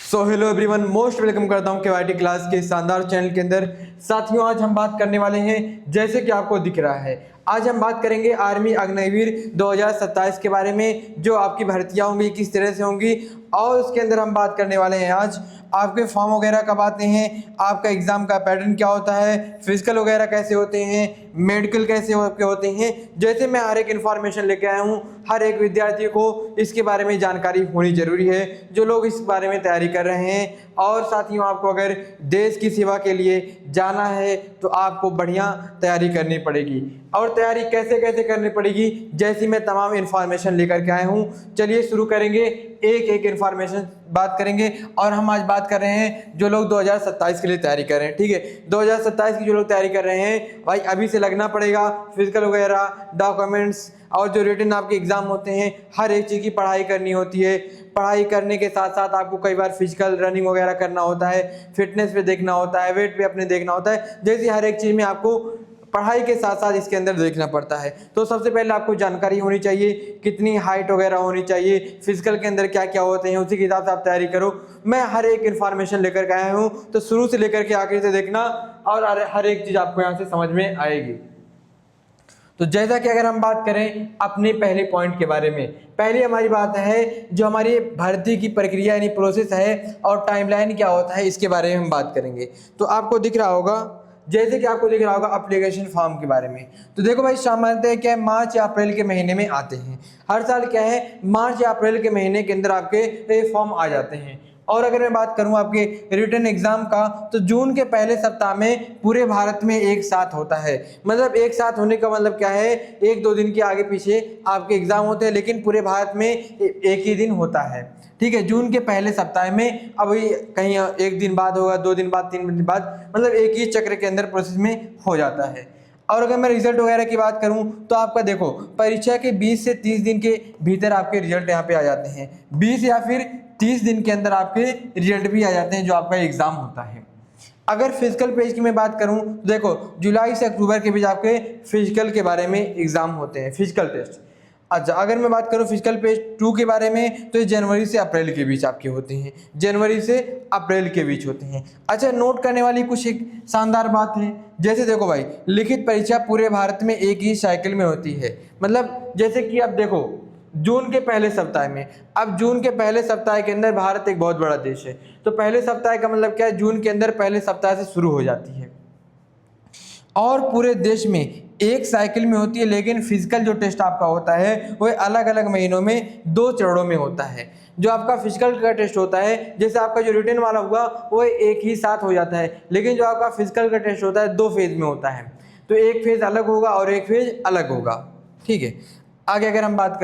Hello everyone, most welcome करता हूं केवाईटी class के शानदार चैनल के अंदर। साथियों, आज हम बात करने वाले हैं, जैसे कि आपको दिख रहा है, आज हम बात करेंगे आर्मी अग्निवीर 2027 के बारे में। जो आपकी भर्तियां होंगी किस तरह से होंगी, और उसके अंदर हम बात करने वाले हैं आज आपके फॉर्म वगैरह कब आते हैं, आपका एग्ज़ाम का पैटर्न क्या होता है, फिजिकल वगैरह कैसे होते हैं, मेडिकल कैसे होते हैं। जैसे मैं हर एक इन्फॉर्मेशन लेके आया हूँ, हर एक विद्यार्थी को इसके बारे में जानकारी होनी जरूरी है, जो लोग इस बारे में तैयारी कर रहे हैं। और साथियों, आपको अगर देश की सेवा के लिए जाना है तो आपको बढ़िया तैयारी करनी पड़ेगी। और तैयारी कैसे कैसे करनी पड़ेगी, जैसी मैं तमाम इन्फॉर्मेशन लेकर के आया हूँ। चलिए शुरू करेंगे, एक एक इन्फॉर्मेशन बात करेंगे। और हम आज बात कर रहे हैं जो लोग 2027 के लिए तैयारी कर रहे हैं, ठीक है। 2027 की जो लोग तैयारी कर रहे हैं, भाई अभी से लगना पड़ेगा। फिजिकल वगैरह, डॉक्यूमेंट्स और जो रिटन आपके एग्जाम होते हैं, हर एक चीज़ की पढ़ाई करनी होती है। पढ़ाई करने के साथ साथ आपको कई बार फिजिकल रनिंग वगैरह करना होता है, फिटनेस पे देखना होता है, वेट पे अपने देखना होता है। जैसे हर एक चीज़ में आपको पढ़ाई के साथ साथ इसके अंदर देखना पड़ता है। तो सबसे पहले आपको जानकारी होनी चाहिए, कितनी हाइट वगैरह होनी चाहिए, फिजिकल के अंदर क्या क्या होते हैं, उसी के हिसाब से आप तैयारी करो। मैं हर एक इन्फॉर्मेशन लेकर के आया हूँ, तो शुरू से लेकर के आखिर से देखना, और हर एक चीज़ आपको यहाँ से समझ में आएगी। तो जैसा कि अगर हम बात करें अपने पहले पॉइंट के बारे में, पहली हमारी बात है जो हमारी भर्ती की प्रक्रिया यानी प्रोसेस है और टाइमलाइन क्या होता है, इसके बारे में हम बात करेंगे। तो आपको दिख रहा होगा, जैसे कि आपको दिख रहा होगा एप्लीकेशन फॉर्म के बारे में। तो देखो भाई, सामान्यतः क्या है, मार्च या अप्रैल के महीने में आते हैं। हर साल क्या है, मार्च या अप्रैल के महीने के अंदर आपके फॉर्म आ जाते हैं। और अगर मैं बात करूं आपके रिटन एग्जाम का, तो जून के पहले सप्ताह में पूरे भारत में एक साथ होता है। मतलब एक साथ होने का मतलब क्या है, एक दो दिन के आगे पीछे आपके एग्जाम होते हैं, लेकिन पूरे भारत में एक ही दिन होता है, ठीक है। जून के पहले सप्ताह में, अभी कहीं एक दिन बाद होगा, 2 दिन बाद, 3 दिन बाद, मतलब एक ही चक्र के अंदर प्रोसेस में हो जाता है। और अगर मैं रिजल्ट वगैरह की बात करूं, तो आपका देखो, परीक्षा के 20 से 30 दिन के भीतर आपके रिजल्ट यहाँ पे आ जाते हैं। 20 या फिर 30 दिन के अंदर आपके रिजल्ट भी आ जाते हैं, जो आपका एग्जाम होता है। अगर फिजिकल पेज की मैं बात करूं, तो देखो, जुलाई से अक्टूबर के बीच आपके फिजिकल के बारे में एग्जाम होते हैं, फिजिकल टेस्ट। अच्छा, अगर मैं बात करूं फिजिकल पेज 2 के बारे में, तो ये जनवरी से अप्रैल के बीच आपके होते हैं, जनवरी से अप्रैल के बीच होते हैं। अच्छा, नोट करने वाली कुछ एक शानदार बात है, जैसे देखो भाई, लिखित परीक्षा पूरे भारत में एक ही साइकिल में होती है। मतलब जैसे कि अब देखो, जून के पहले सप्ताह में, अब जून के पहले सप्ताह के अंदर भारत एक बहुत बड़ा देश है, तो पहले सप्ताह का मतलब क्या है, जून के अंदर पहले सप्ताह से शुरू हो जाती है। और पूरे देश में एक साइकिल में होती है, लेकिन फिजिकल जो टेस्ट आपका होता है वो अलग अलग महीनों में 2 चरणों में होता है। जो आपका फिजिकल का टेस्ट होता है, जैसे आपका जो रिटन वाला हुआ, वो एक ही साथ हो जाता है, लेकिन जो आपका फिजिकल का टेस्ट होता है 2 फेज में होता है। तो एक फेज अलग होगा और एक फेज अलग होगा, ठीक है। आगे अगर हम बात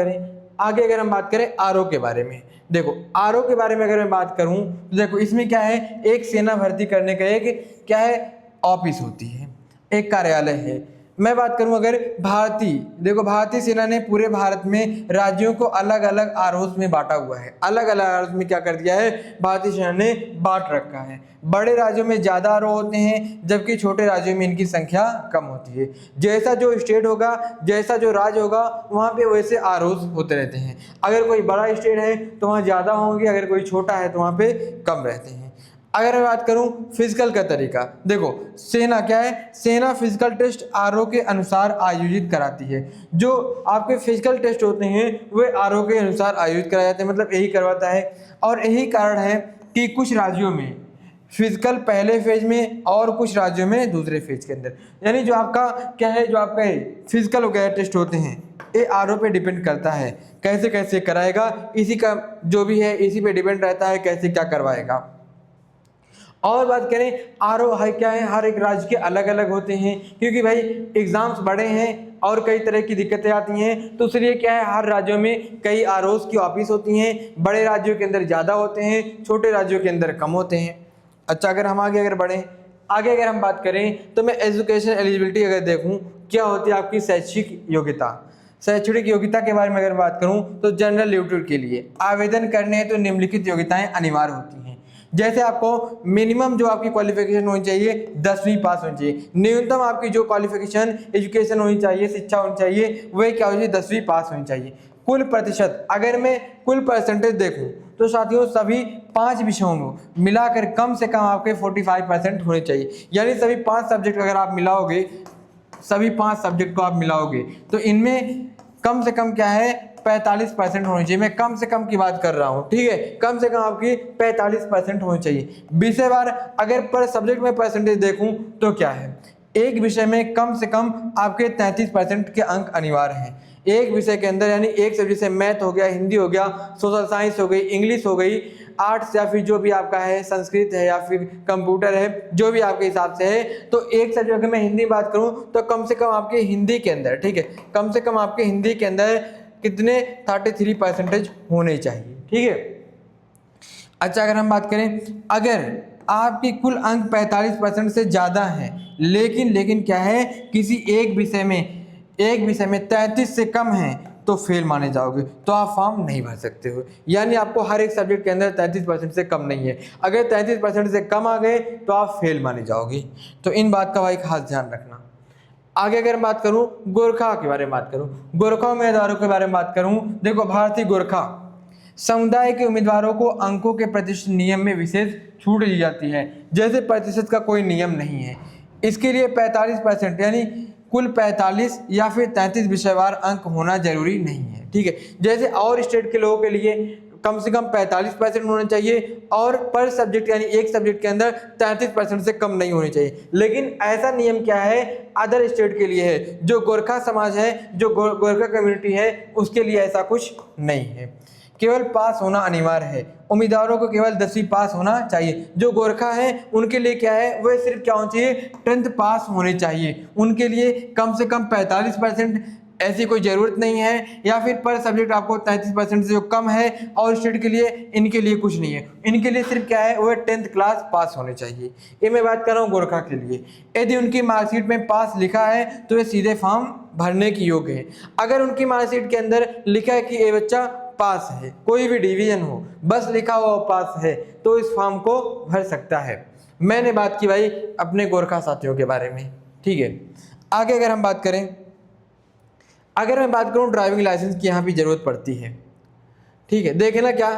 करें आरओ के बारे में, देखो आरओ के बारे में अगर मैं बात करूं, तो देखो इसमें क्या है, एक सेना भर्ती करने का एक क्या है, ऑफिस होती है, एक कार्यालय है। मैं बात करूं अगर भारतीय सेना ने पूरे भारत में राज्यों को अलग अलग आरओस में बांटा हुआ है। अलग अलग आरओस में क्या कर दिया है, भारतीय सेना ने बांट रखा है। बड़े राज्यों में ज़्यादा आरओ होते हैं, जबकि छोटे राज्यों में इनकी संख्या कम होती है। जैसा जो स्टेट होगा, जैसा जो राज्य होगा, वहाँ पे वैसे आरओस होते रहते हैं। अगर कोई बड़ा स्टेट है तो वहाँ ज़्यादा होंगे, अगर कोई छोटा है तो वहाँ पे कम रहते हैं। अगर मैं बात करूं फिजिकल का तरीका, देखो सेना क्या है, सेना फिजिकल टेस्ट आरओ के अनुसार आयोजित कराती है। जो आपके फिजिकल टेस्ट होते हैं वे आरओ के अनुसार आयोजित कराए जाते हैं, मतलब यही करवाता है। और यही कारण है कि कुछ राज्यों में फिजिकल पहले फेज में और कुछ राज्यों में दूसरे फेज के अंदर, यानी जो आपका क्या है, जो आपका फिजिकल वगैरह टेस्ट होते हैं, ये आरओ पे डिपेंड करता है कैसे कैसे कराएगा, इसी का जो भी है इसी पे डिपेंड रहता है कैसे क्या करवाएगा। और बात करें आरओ है क्या है, हर एक राज्य के अलग अलग होते हैं, क्योंकि भाई एग्जाम्स बड़े हैं और कई तरह की दिक्कतें आती हैं, तो इसलिए क्या है, हर राज्यों में कई आरओस की ऑफिस होती हैं। बड़े राज्यों के अंदर ज़्यादा होते हैं, छोटे राज्यों के अंदर कम होते हैं। अच्छा, अगर हम आगे अगर हम बात करें, तो मैं एजुकेशन एलिजिबिलिटी अगर देखूँ, क्या होती है आपकी शैक्षिक योग्यता के बारे में अगर बात करूं, तो जनरल ड्यूटी के लिए आवेदन करने हैं तो निम्नलिखित योग्यताएं अनिवार्य होती हैं। जैसे आपको मिनिमम जो आपकी क्वालिफिकेशन होनी चाहिए 10वीं पास होनी चाहिए, न्यूनतम आपकी जो क्वालिफिकेशन एजुकेशन होनी चाहिए, शिक्षा होनी चाहिए, वह क्या होनी चाहिए, 10वीं पास होनी चाहिए। कुल प्रतिशत, अगर मैं कुल परसेंटेज देखूं, तो साथियों सभी 5 विषयों में मिलाकर कम से कम आपके 45% होने चाहिए। यानी सभी 5 सब्जेक्ट अगर आप मिलाओगे, सभी 5 सब्जेक्ट को आप मिलाओगे तो इनमें कम से कम क्या है 45% होनी चाहिए। मैं कम से कम की बात कर रहा हूँ, ठीक है, कम से कम आपकी 45% होनी चाहिए। विषयवार अगर पर सब्जेक्ट में परसेंटेज देखूं तो क्या है, एक विषय में कम से कम आपके 33% के अंक अनिवार्य हैं। एक विषय के अंदर, यानी एक सब्जेक्ट से मैथ हो गया, हिंदी हो गया, सोशल साइंस हो गई, इंग्लिश हो गई, आर्ट्स या फिर जो भी आपका है, संस्कृत है या फिर कंप्यूटर है, जो भी आपके हिसाब से है, तो एक सब्जेक्ट अगर मैं हिंदी बात करूं तो कम से कम आपके हिंदी के अंदर, ठीक है, कम से कम आपके हिंदी के अंदर कितने 33% होने चाहिए, ठीक है। अच्छा, अगर हम बात करें, अगर आपकी कुल अंक 45% से ज़्यादा है, लेकिन क्या है, किसी एक विषय में 33 से कम है, तो फेल माने जाओगे, तो आप फॉर्म नहीं भर सकते हो। यानी आपको हर एक सब्जेक्ट के अंदर 33% से कम नहीं है। अगर 33% से कम आ गए तो आप फेल माने जाओगे। तो इन बात का भाई खास ध्यान रखना। आगे अगर बात करूं गोरखा के बारे में बात करूं, गोरखा उम्मीदवारों के बारे में बात करूं, देखो भारतीय गोरखा समुदाय के उम्मीदवारों को अंकों के प्रतिशत नियम में विशेष छूट दी जाती है। जैसे प्रतिशत का कोई नियम नहीं है, इसके लिए 45% यानी कुल 45 या फिर 33 विषयवार अंक होना जरूरी नहीं है, ठीक है। जैसे और स्टेट के लोगों के लिए कम से कम 45% होना चाहिए और पर सब्जेक्ट यानी एक सब्जेक्ट के अंदर 33% से कम नहीं होनी चाहिए। लेकिन ऐसा नियम क्या है, अदर स्टेट के लिए है, जो गोरखा समाज है, जो गोरखा कम्युनिटी है, उसके लिए ऐसा कुछ नहीं है। केवल पास होना अनिवार्य है, उम्मीदवारों को केवल 10वीं पास होना चाहिए। जो गोरखा है उनके लिए क्या है, वह सिर्फ क्या होना चाहिए, 10th पास होने चाहिए। उनके लिए कम से कम 45% ऐसी कोई ज़रूरत नहीं है, या फिर पर सब्जेक्ट आपको 33% से जो कम है, और स्टेट के लिए इनके लिए कुछ नहीं है। इनके लिए सिर्फ क्या है, वह 10th क्लास पास होने चाहिए। ये मैं बात कर रहा हूँ गोरखा के लिए। यदि उनकी मार्कशीट में पास लिखा है तो वे सीधे फॉर्म भरने की योग्य है। अगर उनकी मार्कशीट के अंदर लिखा है कि ये बच्चा पास है, कोई भी डिवीजन हो, बस लिखा हुआ पास है, तो इस फॉर्म को भर सकता है। मैंने बात की भाई अपने गोरखा साथियों के बारे में, ठीक है। आगे अगर हम बात करें, अगर मैं बात करूं ड्राइविंग लाइसेंस की यहाँ भी जरूरत पड़ती है, ठीक है। देखे ना क्या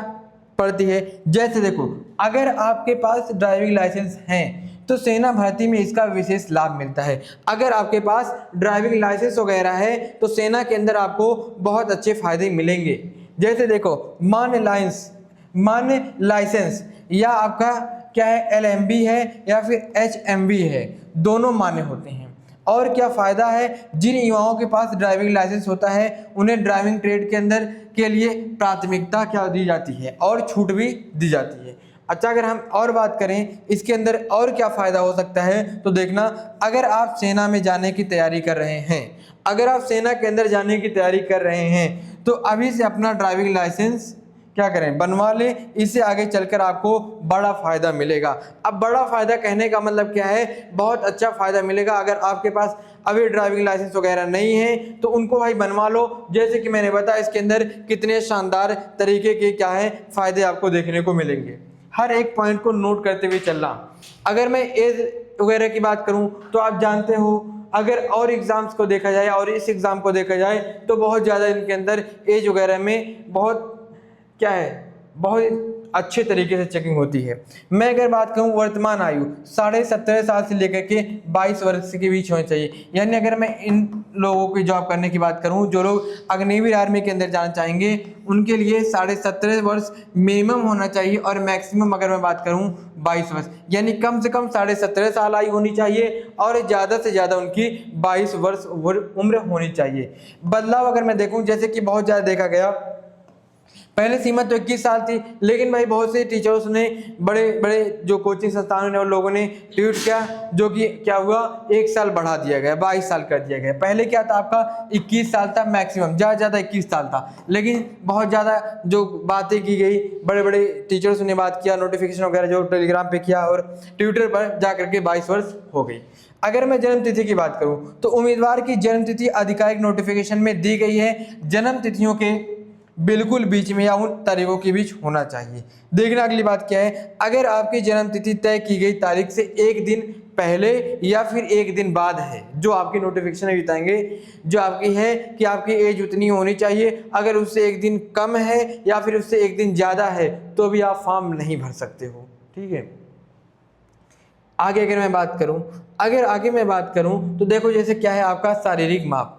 पड़ती है, जैसे देखो अगर आपके पास ड्राइविंग लाइसेंस है तो सेना भर्ती में इसका विशेष लाभ मिलता है। अगर आपके पास ड्राइविंग लाइसेंस वगैरह है तो सेना के अंदर आपको बहुत अच्छे फायदे मिलेंगे। जैसे देखो मान्य लाइसेंस या आपका क्या है, LMB है या फिर HMB है, दोनों मान्य होते हैं। और क्या फ़ायदा है, जिन युवाओं के पास ड्राइविंग लाइसेंस होता है उन्हें ड्राइविंग ट्रेड के अंदर के लिए प्राथमिकता क्या दी जाती है, और छूट भी दी जाती है। अच्छा, अगर हम और बात करें इसके अंदर और क्या फ़ायदा हो सकता है, तो देखना, अगर आप सेना में जाने की तैयारी कर रहे हैं, अगर आप सेना के अंदर जाने की तैयारी कर रहे हैं तो अभी से अपना ड्राइविंग लाइसेंस क्या करें, बनवा लें। इससे आगे चलकर आपको बड़ा फ़ायदा मिलेगा। अब बड़ा फ़ायदा कहने का मतलब क्या है, बहुत अच्छा फ़ायदा मिलेगा। अगर आपके पास अभी ड्राइविंग लाइसेंस वगैरह नहीं है तो उनको भाई बनवा लो। जैसे कि मैंने बताया इसके अंदर कितने शानदार तरीके के क्या है फ़ायदे आपको देखने को मिलेंगे। हर एक पॉइंट को नोट करते हुए चलना। अगर मैं एज वगैरह की बात करूं तो आप जानते हो, अगर और एग्ज़ाम्स को देखा जाए और इस एग्ज़ाम को देखा जाए तो बहुत ज़्यादा इनके अंदर एज वगैरह में बहुत क्या है, बहुत अच्छे तरीके से चेकिंग होती है। मैं अगर बात करूं वर्तमान आयु 17.5 साल से लेकर के 22 वर्ष के बीच होनी चाहिए। यानी अगर मैं इन लोगों की जॉब करने की बात करूं, जो लोग अग्निवीर आर्मी के अंदर जाना चाहेंगे, उनके लिए 17.5 वर्ष मिनिमम होना चाहिए, और मैक्सिमम अगर मैं बात करूं 22 वर्ष, यानी कम से कम 17.5 साल आयु होनी चाहिए और ज़्यादा से ज़्यादा उनकी 22 वर्ष उम्र होनी चाहिए। बदलाव अगर मैं देखूँ, जैसे कि बहुत ज़्यादा देखा गया, पहले सीमा तो 21 साल थी, लेकिन भाई बहुत से टीचर्स ने, बड़े बड़े जो कोचिंग संस्थानों ने और लोगों ने ट्वीट किया, जो कि क्या हुआ, 1 साल बढ़ा दिया गया, 22 साल कर दिया गया। पहले क्या था, आपका 21 साल था मैक्सिमम, ज़्यादा 21 साल था, लेकिन बहुत ज़्यादा जो बातें की गई, बड़े बड़े टीचर्स ने बात किया, नोटिफिकेशन वगैरह जो टेलीग्राम पे किया और ट्विटर पर जा करके 22 वर्ष हो गई। अगर मैं जन्म तिथि की बात करूं तो उम्मीदवार की जन्म तिथि आधिकारिक नोटिफिकेशन में दी गई है, जन्म तिथियों के बिल्कुल बीच में या उन तारीखों के बीच होना चाहिए। देखना अगली बात क्या है, अगर आपकी जन्म तिथि तय की गई तारीख से एक दिन पहले या फिर एक दिन बाद है, जो आपकी नोटिफिकेशन में बताएंगे जो आपकी है कि आपकी एज उतनी होनी चाहिए। अगर उससे एक दिन कम है या फिर उससे एक दिन ज़्यादा है तो भी आप फॉर्म नहीं भर सकते हो। ठीक है, आगे अगर मैं बात करूं तो देखो जैसे क्या है आपका शारीरिक माप।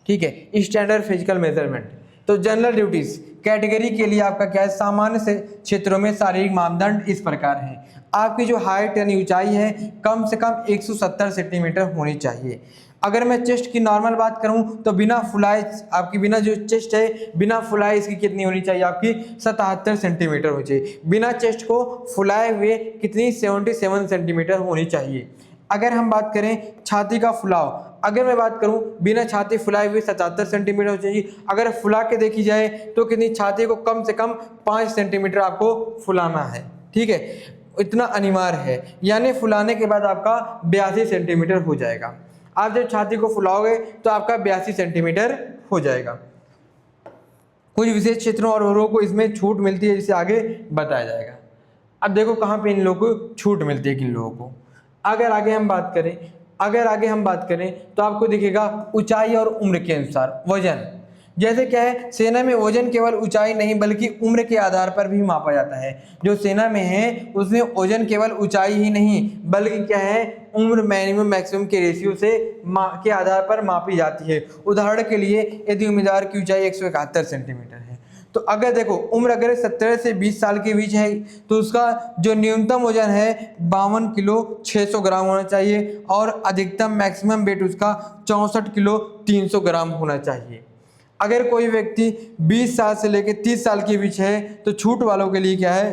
ठीक है, स्टैंडर्ड फिजिकल मेजरमेंट। तो जनरल ड्यूटीज कैटेगरी के लिए आपका क्या है, सामान्य से क्षेत्रों में शारीरिक मापदंड इस प्रकार हैं। आपकी जो हाइट यानी ऊंचाई है कम से कम 170 सेंटीमीटर होनी चाहिए। अगर मैं चेस्ट की नॉर्मल बात करूं तो बिना फुलाई आपकी बिना जो चेस्ट है बिना फुलाई इसकी कितनी होनी चाहिए, आपकी 77 सेंटीमीटर होनी चाहिए। बिना चेस्ट को फुलाए हुए कितनी 77 सेंटीमीटर होनी चाहिए। अगर हम बात करें छाती का फुलाव, अगर मैं बात करूं बिना छाती फुलाए हुए 77 सेंटीमीटर होनी चाहिए। अगर फुला के देखी जाए तो कितनी, छाती को कम से कम 5 सेंटीमीटर आपको फुलाना है। ठीक है, इतना अनिवार्य है, यानी फुलाने के बाद आपका 82 सेंटीमीटर हो जाएगा। आप जब छाती को फुलाओगे तो आपका 82 सेंटीमीटर हो जाएगा। कुछ विशेष क्षेत्रों और वर्गों को इसमें छूट मिलती है, जिसे आगे बताया जाएगा। अब देखो कहाँ पे इन लोगों को छूट मिलती है, किन लोगों को। अगर आगे हम बात करें तो आपको दिखेगा ऊंचाई और उम्र के अनुसार वजन। जैसे क्या है, सेना में वजन केवल ऊंचाई नहीं बल्कि उम्र के आधार पर भी मापा जाता है। जो सेना में है उसमें वजन केवल ऊंचाई ही नहीं बल्कि क्या है, उम्र मिनिमम मैक्सिमम के रेशियो से के आधार पर मापी जाती है। उदाहरण के लिए यदि उम्मीदवार की ऊंचाई 171 सेंटीमीटर है तो अगर देखो उम्र अगर 17 से 20 साल के बीच है तो उसका जो न्यूनतम वजन है 52 किलो 600 ग्राम होना चाहिए और अधिकतम मैक्सिमम वेट उसका 64 किलो 300 ग्राम होना चाहिए। अगर कोई व्यक्ति 20 साल से लेकर 30 साल के बीच है तो छूट वालों के लिए क्या है,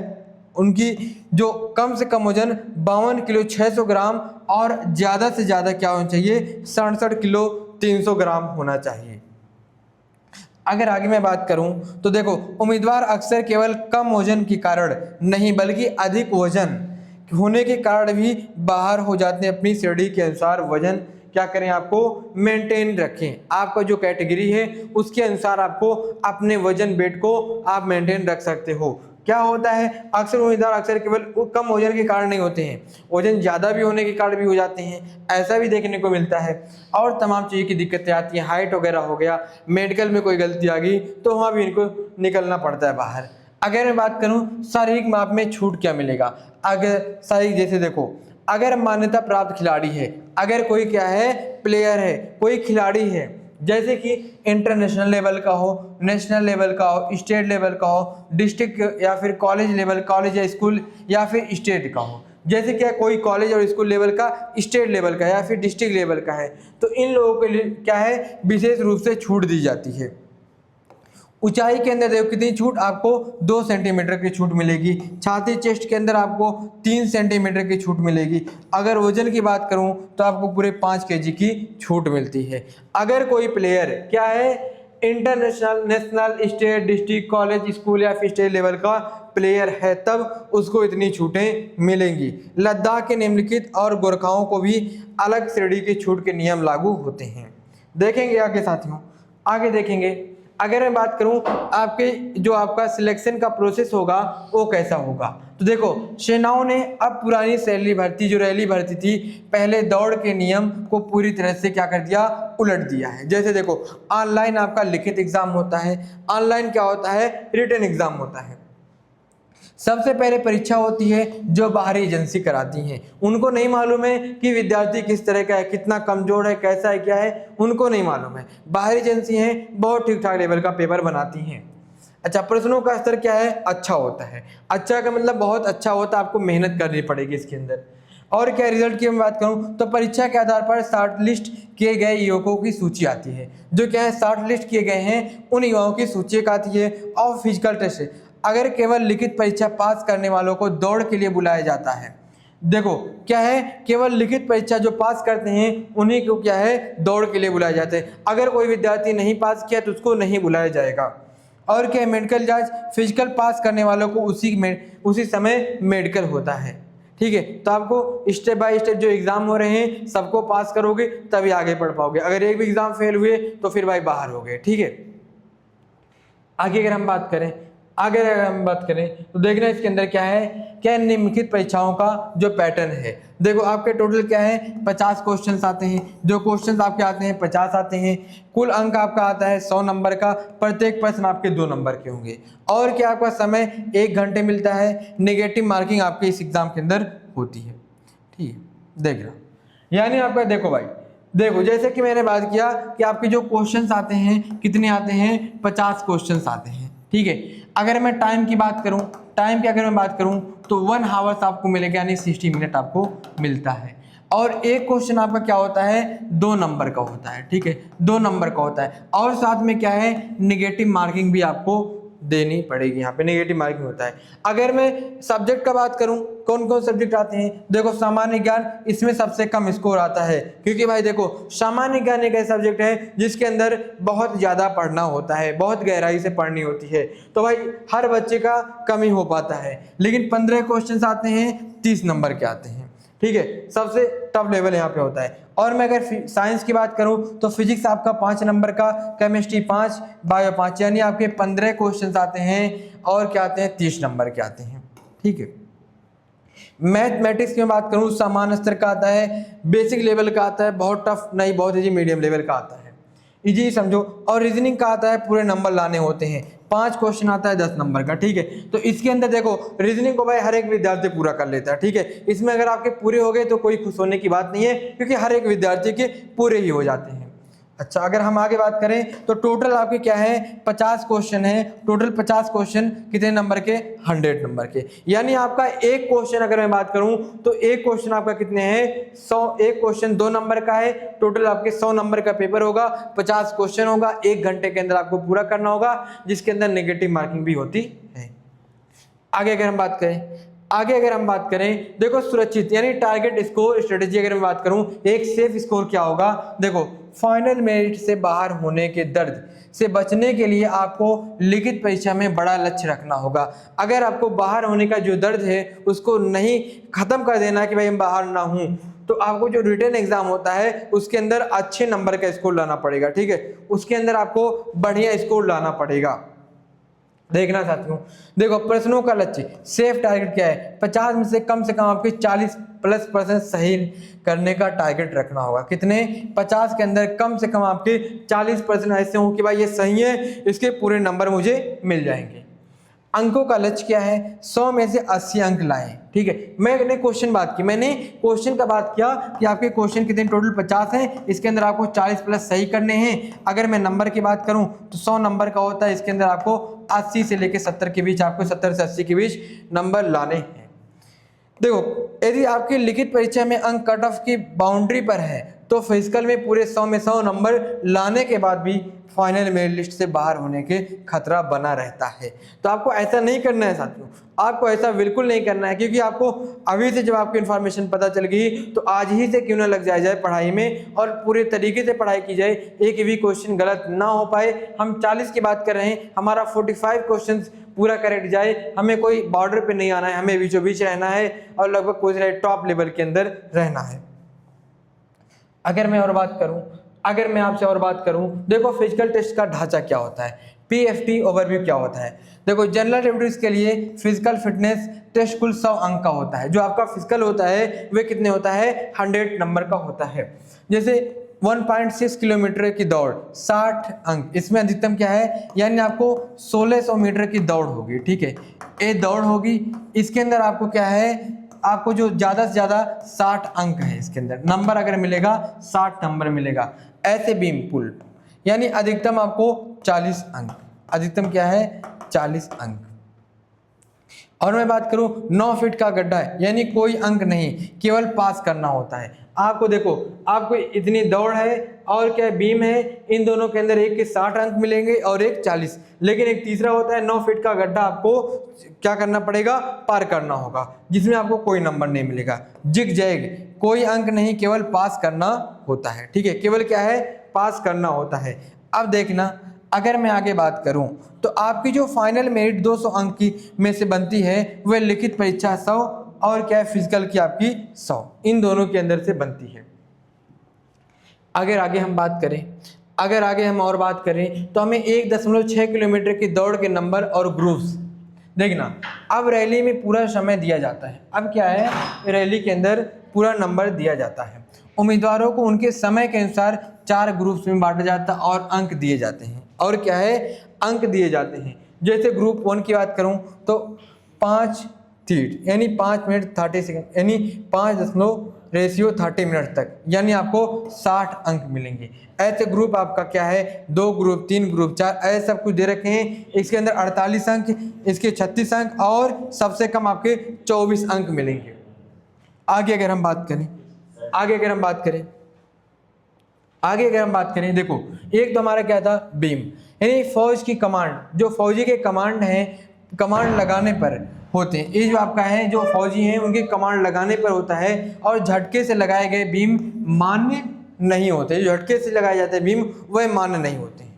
उनकी जो कम से कम वजन 52 किलो 600 ग्राम और ज़्यादा से ज़्यादा क्या होना चाहिए, 67 किलो 300 ग्राम होना चाहिए। अगर आगे मैं बात करूं तो देखो उम्मीदवार अक्सर केवल कम वजन के कारण नहीं बल्कि अधिक वजन होने के कारण भी बाहर हो जाते हैं। अपनी श्रेणी के अनुसार वजन क्या करें, आपको मेंटेन रखें। आपका जो कैटेगरी है उसके अनुसार आपको अपने वजन वेट को आप मेंटेन रख सकते हो। क्या होता है, अक्सर उम्मीदवार अक्सर केवल कम वजन के कारण नहीं होते हैं, वजन ज़्यादा भी होने के कारण भी हो जाते हैं, ऐसा भी देखने को मिलता है। और तमाम चीज़ की दिक्कतें आती हैं, हाइट वगैरह हो गया, मेडिकल में कोई गलती आ गई तो वहाँ भी इनको निकलना पड़ता है बाहर। अगर मैं बात करूँ शारीरिक माप में छूट क्या मिलेगा, अगर शारीरिक जैसे देखो अगर मान्यता प्राप्त खिलाड़ी है, अगर कोई क्या है प्लेयर है, कोई खिलाड़ी है जैसे कि इंटरनेशनल लेवल का हो, नेशनल लेवल का हो, स्टेट लेवल का हो, डिस्ट्रिक्ट या फिर कॉलेज लेवल, कॉलेज या स्कूल या फिर स्टेट का हो, जैसे क्या कोई कॉलेज और स्कूल लेवल का, स्टेट लेवल का या फिर डिस्ट्रिक्ट लेवल का है तो इन लोगों के लिए क्या है विशेष रूप से छूट दी जाती है। ऊंचाई के अंदर देखो कितनी छूट, आपको 2 सेंटीमीटर की छूट मिलेगी। छाती चेस्ट के अंदर आपको 3 सेंटीमीटर की छूट मिलेगी। अगर वजन की बात करूं तो आपको पूरे 5 केजी की छूट मिलती है। अगर कोई प्लेयर क्या है international, national, state, district, college, school या फिर स्टेट लेवल का प्लेयर है तब उसको इतनी छूटें मिलेंगी। लद्दाख के निम्नलिखित और गोरखाओं को भी अलग श्रेणी की छूट के नियम लागू होते हैं। देखेंगे आगे साथियों, आगे देखेंगे। अगर मैं बात करूं आपके जो आपका सिलेक्शन का प्रोसेस होगा वो कैसा होगा, तो देखो सेनाओं ने अब पुरानी शैली भर्ती जो रैली भर्ती थी पहले दौड़ के नियम को पूरी तरह से क्या कर दिया, उलट दिया है। जैसे देखो ऑनलाइन आपका लिखित एग्जाम होता है, ऑनलाइन क्या होता है रिटन एग्जाम होता है। सबसे पहले परीक्षा होती है जो बाहरी एजेंसी कराती हैं, उनको नहीं मालूम है कि विद्यार्थी किस तरह का है, कितना कमजोर है, कैसा है, क्या है, उनको नहीं मालूम है। बाहरी एजेंसी हैं बहुत ठीक ठाक लेवल का पेपर बनाती हैं। अच्छा, प्रश्नों का स्तर क्या है, अच्छा होता है। अच्छा का मतलब बहुत अच्छा होता है, आपको मेहनत करनी पड़ेगी इसके अंदर। और क्या रिजल्ट की मैं बात करूं तो परीक्षा के आधार पर शॉर्ट लिस्ट किए गए युवकों की सूची आती है। जो क्या है शॉर्ट लिस्ट किए गए हैं उन युवाओं की सूची एक आती है। और फिजिकल टेस्ट, अगर केवल लिखित परीक्षा पास करने वालों को दौड़ के लिए बुलाया जाता है। देखो क्या है, केवल लिखित परीक्षा जो पास करते हैं उन्हीं को क्या है दौड़ के लिए बुलाया जाता है। अगर कोई विद्यार्थी नहीं पास किया तो उसको नहीं बुलाया जाएगा। और क्या मेडिकल जांच, फिजिकल पास करने वालों को उसी समय मेडिकल होता है। ठीक है, तो आपको स्टेप बाय स्टेप जो एग्जाम हो रहे हैं सबको पास करोगे तभी आगे बढ़ पाओगे। अगर एक भी एग्जाम फेल हुए तो फिर भाई बाहर हो गए। ठीक है, आगे अगर हम बात करें, आगे अगर हम बात करें तो देखना इसके अंदर क्या है, क्या निम्नलिखित परीक्षाओं का जो पैटर्न है। देखो आपके टोटल क्या है 50 क्वेश्चंस आते हैं, जो क्वेश्चंस आपके आते हैं 50 आते हैं, कुल अंक आपका आता है 100 नंबर का, प्रत्येक प्रश्न आपके 2 नंबर के होंगे, और क्या आपका समय 1 घंटे मिलता है। नेगेटिव मार्किंग आपके इस एग्जाम के अंदर होती है, ठीक है। देख लो यानी आपका देखो भाई, देखो जैसे कि मैंने बात किया कि आपके जो क्वेश्चंस आते हैं कितने आते हैं, 50 क्वेश्चंस आते हैं, ठीक है। अगर मैं टाइम की बात करूं, टाइम की अगर मैं बात करूं तो 1 आवर्स आपको मिलेगा, यानी 60 मिनट आपको मिलता है। और एक क्वेश्चन आपका क्या होता है 2 नंबर का होता है, ठीक है, 2 नंबर का होता है, और साथ में क्या है नेगेटिव मार्किंग भी आपको देनी पड़ेगी, यहाँ पे नेगेटिव मार्किंग होता है। अगर मैं सब्जेक्ट का बात करूं, कौन कौन सब्जेक्ट आते हैं, देखो सामान्य ज्ञान, इसमें सबसे कम स्कोर आता है, क्योंकि भाई देखो सामान्य ज्ञान एक ऐसा सब्जेक्ट है जिसके अंदर बहुत ज़्यादा पढ़ना होता है, बहुत गहराई से पढ़नी होती है, तो भाई हर बच्चे का कम ही हो पाता है। लेकिन 15 क्वेश्चन आते हैं 30 नंबर के आते हैं, ठीक है, सबसे टफ लेवल यहाँ पे होता है। और मैं अगर साइंस की बात करूं तो फिजिक्स आपका 5 नंबर का, केमिस्ट्री 5, बायो 5, यानी आपके 15 क्वेश्चंस आते हैं, और क्या आते हैं 30 नंबर के आते हैं, ठीक है। मैथमेटिक्स की मैं बात करूं सामान्य स्तर का आता है, बेसिक लेवल का आता है, बहुत टफ नहीं, बहुत इजी मीडियम लेवल का आता है, इजी समझो। और रीजनिंग का आता है, पूरे नंबर लाने होते हैं, 5 क्वेश्चन आता है 10 नंबर का, ठीक है। तो इसके अंदर देखो रीजनिंग को भाई हर एक विद्यार्थी पूरा कर लेता है, ठीक है। इसमें अगर आपके पूरे हो गए तो कोई खुश होने की बात नहीं है, क्योंकि हर एक विद्यार्थी के पूरे ही हो जाते हैं। अच्छा अगर हम आगे बात करें तो टोटल आपके क्या है 50 क्वेश्चन है, टोटल 50 क्वेश्चन कितने नंबर के 100 नंबर के, यानी आपका एक क्वेश्चन अगर मैं बात करूं तो एक क्वेश्चन आपका कितने हैं 100, एक क्वेश्चन 2 नंबर का है, टोटल आपके 100 नंबर का पेपर होगा, 50 क्वेश्चन होगा, 1 घंटे के अंदर आपको पूरा करना होगा, जिसके अंदर नेगेटिव मार्किंग भी होती है। आगे अगर हम बात करें देखो सुरक्षित यानी टारगेट स्कोर स्ट्रेटेजी, अगर मैं बात करूं एक सेफ स्कोर क्या होगा, देखो फाइनल मेरिट से बाहर होने के दर्द से बचने के लिए आपको लिखित परीक्षा में बड़ा लक्ष्य रखना होगा। अगर आपको बाहर होने का जो दर्द है उसको नहीं खत्म कर देना कि भाई मैं बाहर ना हूं, तो आपको जो रिटन एग्जाम होता है उसके अंदर अच्छे नंबर का स्कोर लाना पड़ेगा, ठीक है, उसके अंदर आपको बढ़िया स्कोर लाना पड़ेगा। देखना साथियों, देखो प्रश्नों का लक्ष्य सेफ टारगेट क्या है, 50 में से कम आपके 40+% सही करने का टारगेट रखना होगा। कितने 50 के अंदर कम से कम आपके 40% ऐसे हो कि भाई ये सही है, इसके पूरे नंबर मुझे मिल जाएंगे। अंकों का लक्ष्य क्या है 100 में से 80 अंक लाएं, ठीक है। मैंने क्वेश्चन का बात किया कि आपके क्वेश्चन कितने टोटल 50 हैं, इसके अंदर आपको 40+ सही करने हैं। अगर मैं नंबर की बात करूं तो 100 नंबर का होता है, इसके अंदर आपको 80 से लेकर 70 के बीच, आपको 70 से 80 के बीच नंबर लाने हैं। देखो यदि आपकी लिखित परीक्षा में अंक कट ऑफ की बाउंड्री पर है तो फिजिकल में पूरे 100 में 100 नंबर लाने के बाद भी फाइनल मेरिट लिस्ट से बाहर होने के खतरा बना रहता है। तो आपको ऐसा नहीं करना है साथियों, आपको ऐसा बिल्कुल नहीं करना है, क्योंकि आपको अभी से जब आपको इन्फॉर्मेशन पता चल गई तो आज ही से क्यों ना लग जाए पढ़ाई में, और पूरे तरीके से पढ़ाई की जाए, एक भी क्वेश्चन गलत ना हो पाए। हम 40 की बात कर रहे हैं, हमारा 45 क्वेश्चन पूरा करेक्ट जाए, हमें कोई बॉर्डर पे नहीं आना है, हमें बीचों बीच रहना है और लगभग कोई टॉप लेवल के अंदर रहना है। अगर मैं आपसे और बात करूं देखो फिजिकल टेस्ट का ढांचा क्या होता है, पीएफटी ओवरव्यू क्या होता है। देखो जनरल एप्टीट्यूड्स के लिए फिजिकल फिटनेस टेस्ट कुल 100 अंक का होता है। जो आपका फिजिकल होता है वे कितने होता है 100 नंबर का होता है। जैसे 1.6 किलोमीटर की दौड़ 60 अंक, इसमें अधिकतम क्या है, यानी आपको 1600 मीटर की दौड़ होगी, ठीक है, ये दौड़ होगी। इसके अंदर आपको क्या है, आपको जो ज़्यादा से ज़्यादा 60 अंक है, इसके अंदर नंबर अगर मिलेगा 60 नंबर मिलेगा। ऐसे बीम पुल यानी अधिकतम आपको 40 अंक, अधिकतम क्या है 40 अंक। और मैं बात करूं 9 फीट का गड्ढा है, यानी कोई अंक नहीं, केवल पास करना होता है। आपको देखो आपको इतनी दौड़ है और क्या बीम है, इन दोनों के अंदर एक के 60 अंक मिलेंगे और एक 40, लेकिन एक तीसरा होता है 9 फीट का गड्ढा, आपको क्या करना पड़ेगा पार करना होगा, जिसमें आपको कोई नंबर नहीं मिलेगा। जिग जैग कोई अंक नहीं, केवल पास करना होता है, ठीक है, केवल क्या है पास करना होता है। अब देखना अगर मैं आगे बात करूं तो आपकी जो फाइनल मेरिट 200 अंक की में से बनती है वह लिखित परीक्षा 100 और क्या है फिजिकल की आपकी 100, इन दोनों के अंदर से बनती है। अगर आगे हम और बात करें तो हमें 1.6 किलोमीटर की दौड़ के नंबर और ग्रुप्स देखना, अब रैली में पूरा समय दिया जाता है। अब क्या है, रैली के अंदर पूरा नंबर दिया जाता है। उम्मीदवारों को उनके समय के अनुसार 4 ग्रुप्स में बांटा जाता है और अंक दिए जाते हैं। और क्या है, अंक दिए जाते हैं। जैसे ग्रुप 1 की बात करूं तो 5 तीट यानी 5 मिनट 30 सेकंड यानी 5.30 मिनट तक, यानी आपको 60 अंक मिलेंगे। ऐसे ग्रुप आपका क्या है, 2 ग्रुप 3 ग्रुप 4 ऐसे सब कुछ दे रखे हैं। इसके अंदर 48 अंक, इसके 36 अंक और सबसे कम आपके 24 अंक मिलेंगे। आगे अगर हम बात करें देखो, एक तो हमारा क्या था, बीम यानी फौज की कमांड, जो फौजी के कमांड हैं, कमांड लगाने पर होते हैं। ये जो आपका है, जो फौजी हैं उनके कमांड लगाने पर होता है। और झटके से लगाए गए बीम मान्य नहीं होते। जो झटके से लगाए जाते हैं बीम वह मान्य नहीं होते हैं।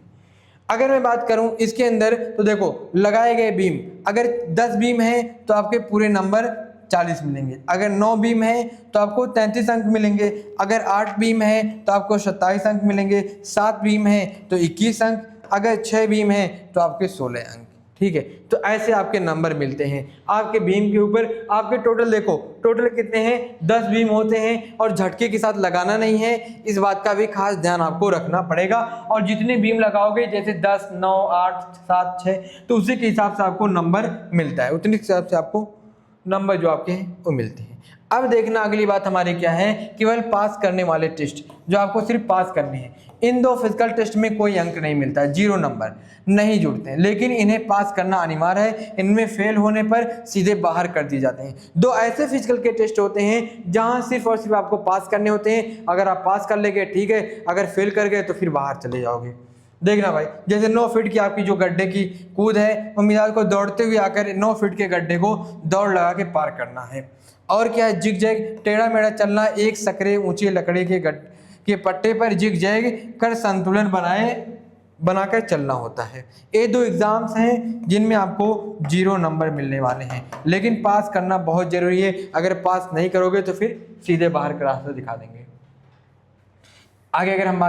अगर मैं बात करूं इसके अंदर तो देखो, लगाए गए बीम अगर 10 बीम है तो आपके पूरे नंबर 40 मिलेंगे। अगर 9 बीम है तो आपको 33 अंक मिलेंगे। अगर 8 बीम है तो आपको 27 अंक मिलेंगे। 7 बीम है तो 21 अंक। अगर 6 बीम है तो आपके 16 अंक। ठीक है, तो ऐसे आपके नंबर मिलते हैं आपके बीम के ऊपर। आपके टोटल देखो, टोटल कितने हैं, 10 बीम होते हैं और झटके के साथ लगाना नहीं है, इस बात का भी खास ध्यान आपको रखना पड़ेगा। और जितने बीम लगाओगे, जैसे 10, 9, 8, 7, 6, तो उसी के हिसाब से आपको नंबर मिलता है। उतने हिसाब से आपको नंबर जो आपके हैं वो मिलते हैं। अब देखना, अगली बात हमारी क्या है, केवल पास करने वाले टेस्ट जो आपको सिर्फ पास करने हैं। इन 2 फिजिकल टेस्ट में कोई अंक नहीं मिलता है, 0 नंबर नहीं जुड़ते हैं, लेकिन इन्हें पास करना अनिवार्य है। इनमें फेल होने पर सीधे बाहर कर दिए जाते हैं। 2 ऐसे फिजिकल के टेस्ट होते हैं जहां सिर्फ और सिर्फ आपको पास करने होते हैं। अगर आप पास कर लेंगे ठीक है, अगर फेल कर गए तो फिर बाहर चले जाओगे। देखना भाई, जैसे 9 फीट की आपकी जो गड्ढे की कूद है, उम्मीदवार को दौड़ते हुए आकर 9 फीट के गड्ढे को दौड़ लगा के पार करना है। और क्या है, जिग जैग टेढ़ा मेढ़ा चलना, एक सकरे ऊंची लकड़ी के पट्टे पर जिग जैग कर संतुलन बनाकर चलना होता है। ये 2 एग्जाम्स हैं जिनमें आपको 0 नंबर मिलने वाले हैं, लेकिन पास करना बहुत जरूरी है। अगर पास नहीं करोगे तो फिर सीधे बाहर का रास्ता दिखा देंगे। आगे अगर हम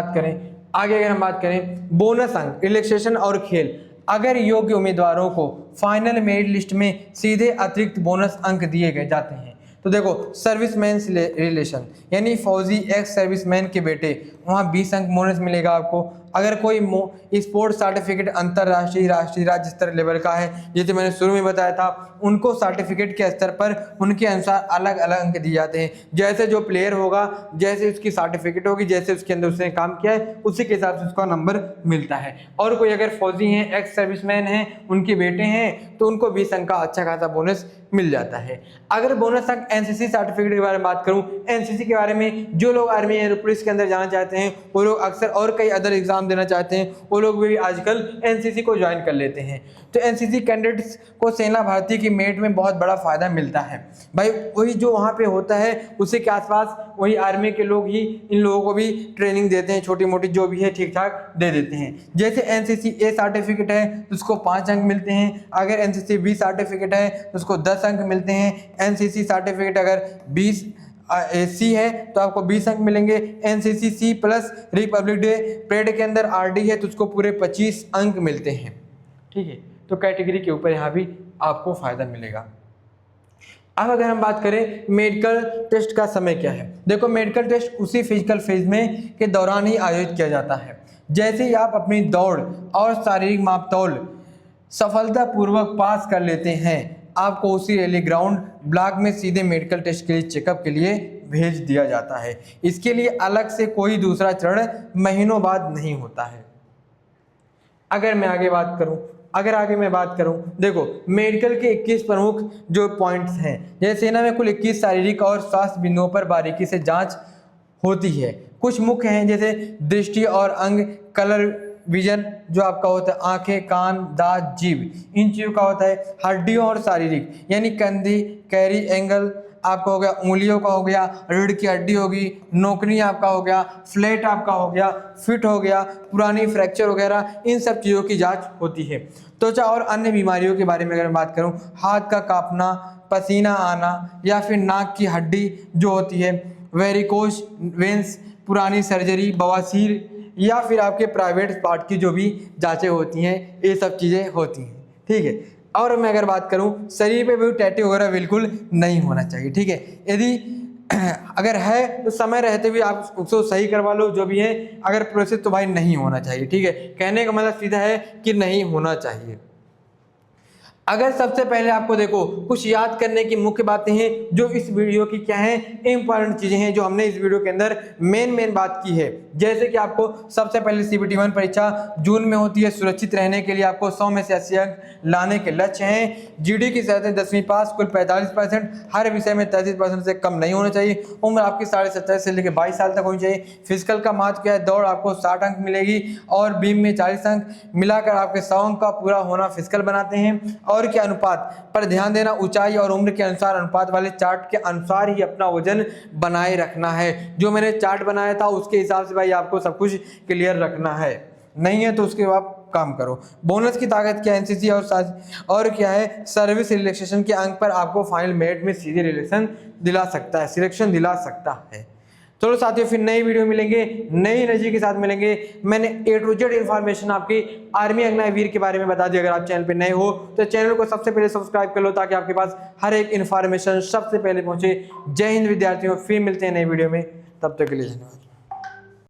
बात करें बोनस अंक, रिलैक्सेशन और खेल। अगर योग्य उम्मीदवारों को फाइनल मेरिट लिस्ट में सीधे अतिरिक्त बोनस अंक दिए गए जाते हैं। तो देखो, सर्विसमैन रिलेशन यानी फौजी एक्स सर्विसमैन के बेटे, वहाँ 20 अंक बोनस मिलेगा आपको। अगर कोई स्पोर्ट्स सर्टिफिकेट अंतर्राष्ट्रीय, राष्ट्रीय, राज्य स्तर लेवल का है, जैसे मैंने शुरू में बताया था, उनको सर्टिफिकेट के स्तर पर उनके अनुसार अलग अलग अंक दिए जाते हैं। जैसे जो प्लेयर होगा, जैसे उसकी सर्टिफिकेट होगी, जैसे उसके अंदर उसने काम किया है, उसी के हिसाब से उसका नंबर मिलता है। और कोई अगर फौजी हैं, एक्स सर्विसमैन हैं, उनके बेटे हैं, तो उनको 20 अंक का अच्छा खासा बोनस मिल जाता है। अगर बोनस अंक एनसीसी सर्टिफिकेट के बारे में बात करूं, एनसीसी के बारे में जो लोग आर्मी एयर पुलिस के अंदर जाना चाहते हैं, वो लोग अक्सर और कई अदर एग्जाम देना चाहते हैं, वो लोग भी आजकल एनसीसी को ज्वाइन कर लेते हैं। तो एनसीसी कैंडिडेट्स को सेना भर्ती की मेरिट में बहुत बड़ा फायदा मिलता है भाई। वही जो वहाँ पे होता है उसी के आसपास वही आर्मी के लोग ही इन लोगों को भी ट्रेनिंग देते हैं, छोटी मोटी जो भी है ठीक ठाक दे देते हैं। जैसे एनसीसी ए सर्टिफिकेट है तो उसको 5 अंक मिलते हैं। अगर एनसीसी बी सर्टिफिकेट है तो उसको 10 अंक मिलते हैं। एनसीसी सर्टिफिकेट अगर 20 सी है तो आपको 20 अंक मिलेंगे। NCC C plus republic day parade के अंदर आरडी है तो उसको पूरे 25 अंक मिलते हैं। ठीक है, तो कैटेगरी के ऊपर यहाँ भी आपको फायदा मिलेगा। अब अगर हम बात करें मेडिकल टेस्ट का समय क्या है, देखो मेडिकल टेस्ट उसी फिजिकल फेज में के दौरान ही आयोजित किया जाता है। जैसे ही आप अपनी दौड़ और शारीरिक मापतौल सफलतापूर्वक पास कर लेते हैं, आपको उसी रैली ग्राउंड ब्लॉक में सीधे मेडिकल टेस्ट के लिए चेकअप के लिए भेज दिया जाता है। इसके लिए अलग से कोई दूसरा चरण महीनों बाद नहीं होता है। अगर मैं आगे बात करूं, देखो मेडिकल के 21 प्रमुख जो पॉइंट्स हैं, जैसे सेना में कुल 21 शारीरिक और स्वास्थ्य बिंदुओं पर बारीकी से जांच होती है। कुछ मुख्य हैं, जैसे दृष्टि और अंग, कलर विजन जो आपका होता है, आंखें, कान, दांत, जीभ, इन चीज़ों का होता है। हड्डियों और शारीरिक यानी कंधी, कैरी एंगल आपका हो गया, उंगलियों का हो गया, रीढ़ की हड्डी होगी, नौकरी आपका हो गया, फ्लैट आपका हो गया, फिट हो गया, पुरानी फ्रैक्चर वगैरह, इन सब चीज़ों की जांच होती है। त्वचा और अन्य बीमारियों के बारे में अगर मैं बात करूं, हाथ का कांपना, पसीना आना, या फिर नाक की हड्डी जो होती है, वेरिकोस वेंस, पुरानी सर्जरी, बवासीर, या फिर आपके प्राइवेट पार्ट की जो भी जांचें होती हैं, ये सब चीज़ें होती हैं। ठीक है, और मैं अगर बात करूं शरीर पे भी टैटू वगैरह बिल्कुल नहीं होना चाहिए, ठीक है। यदि अगर है तो समय रहते हुए आप उसको सही करवा लो जो भी है, अगर प्रोसेस तो भाई नहीं होना चाहिए, ठीक है। कहने का मतलब सीधा है कि नहीं होना चाहिए। अगर सबसे पहले आपको देखो कुछ याद करने की मुख्य बातें हैं जो इस वीडियो की क्या है, इंपॉर्टेंट चीजें हैं जो हमने इस वीडियो के अंदर मेन बात की है। जैसे कि आपको सबसे पहले CBT 1 परीक्षा जून में होती है, सुरक्षित रहने के लिए आपको 100 में से 80 अंक लाने के लक्ष्य हैं। GD की सतह 10वीं पास, कुल 45%, हर विषय में 33% से कम नहीं होना चाहिए। उम्र आपकी 27.5 से लेकर 22 साल तक होनी चाहिए। फिजिकल का महत्व क्या है, दौड़ आपको 60 अंक मिलेगी और बीम में 40 अंक, मिलाकर आपके 100 अंक का पूरा होना फिजिकल बनाते हैं। और के अनुपात पर ध्यान देना, ऊंचाई और उम्र के अनुसार अनुपात वाले चार्ट के अनुसार ही अपना वजन बनाए रखना है। जो मैंने चार्ट बनाया था उसके हिसाब से भाई आपको सब कुछ क्लियर रखना है, नहीं है तो उसके बाद काम करो। बोनस की ताकत क्या है, NCC और क्या है, सर्विस रिलैक्सेशन के अंक पर आपको फाइनल मेरिट में सीधे रिलेक्शन दिला सकता है, सिलेक्शन दिला सकता है। चलो साथियों, फिर नई वीडियो मिलेंगे, नई एनर्जी के साथ मिलेंगे। मैंने A to Z इन्फॉर्मेशन आपकी आर्मी अग्निवीर के बारे में बता दी। अगर आप चैनल पे नए हो तो चैनल को सबसे पहले सब्सक्राइब कर लो ताकि आपके पास हर एक इन्फॉर्मेशन सबसे पहले पहुंचे। जय हिंद विद्यार्थियों, फिर मिलते हैं नई वीडियो में, तब तक के लिए धन्यवाद।